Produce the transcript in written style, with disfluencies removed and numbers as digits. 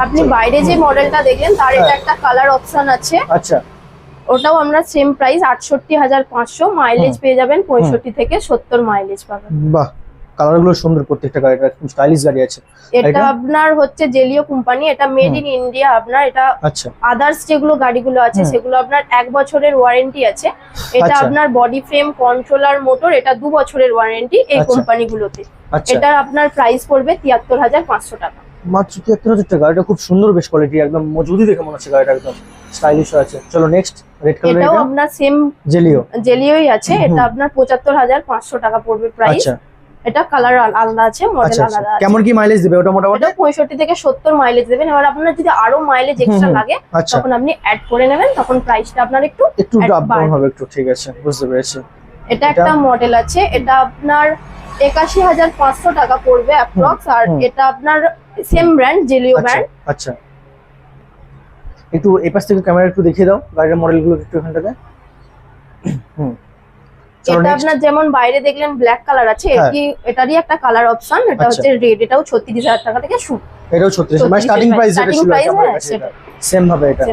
আপনি বাইরে যে মডেলটা দেখলেন তার এটা একটা কালার অপশন আছে। আচ্ছা, ওটাও আমরা সেম প্রাইস ৬৮,৫০০, মাইলেজ পেয়ে যাবেন ৬৫ থেকে ৭০ মাইলেজ পাবেন। বাহ, কালারগুলো সুন্দর, প্রত্যেকটা গাড়িটা একদম স্টাইলিশ গাড়ি আছে। এটা আপনার হচ্ছে জেলিও কোম্পানি, এটা মেড ইন ইন্ডিয়া। আপনার এটা আচ্ছা আদার্স যেগুলো গাড়িগুলো আছে সেগুলো আপনার ১ বছরের ওয়ারেন্টি আছে। এটা আচ্ছা। আপনার বডি ফ্রেম, কন্ট্রোলার, মোটর, এটা ২ বছরের ওয়ারেন্টি এই আচ্ছা। কোম্পানিগুলোতে। আচ্ছা, এটা আপনার প্রাইস পড়বে ৭৩,৫০০ টাকা। মাত্র ৭৩,০০০ টাকা। গাড়িটা খুব সুন্দর, বেশ কোয়ালিটি, একদম মজবুতি দেখে মনে হচ্ছে গাড়িটা একদম স্টাইলিশ আছে। চলো নেক্সট, রেড কালার। এটাও আপনার সেম জেলিও, জেলিওই আছে। এটা আপনার ৭৫,৫০০ টাকা পড়বে প্রাইস। আচ্ছা এটা কালার আলাদা আছে, মডেল আচ্ছা। আলাদা আছে। কেমন কি মাইলেজ দেবে ওটা মোটামুটি? ওটা ৬৫ থেকে ৭০ মাইলেজ দেবেন। এবার আপনার যদি আরো মাইলেজ এক্সট্রা লাগে আচ্ছা, তখন আপনি অ্যাড করে নেবেন, তখন প্রাইসটা আপনার একটু আপ ডাউন হবে একটু, ঠিক আছে, বুঝতে পেরেছি। এটা একটা মডেল আছে, এটা আপনার ৮১,৫০০ টাকা পড়বে অ্যাপ্রক্স। আর এটা আপনার সেম ব্র্যান্ড, জেলিও ব্র্যান্ড। আচ্ছা, একটু এই পাশ থেকে ক্যামেরা একটু দেখিয়ে দাও গাড়ির মডেলগুলো একটু এখানটাতে। এটা আপনার যেমন বাইরে দেখলেন ব্ল্যাক কালার আছে, এটারই একটা কালার অপশন। এটা হচ্ছে রেড, এটাও ৩৬,০০০ টাকা থেকে শুরু। এটাও ৩৬, মানে স্টার্টিং প্রাইস যেটা ছিল সেটা সেম ভাবে এটা।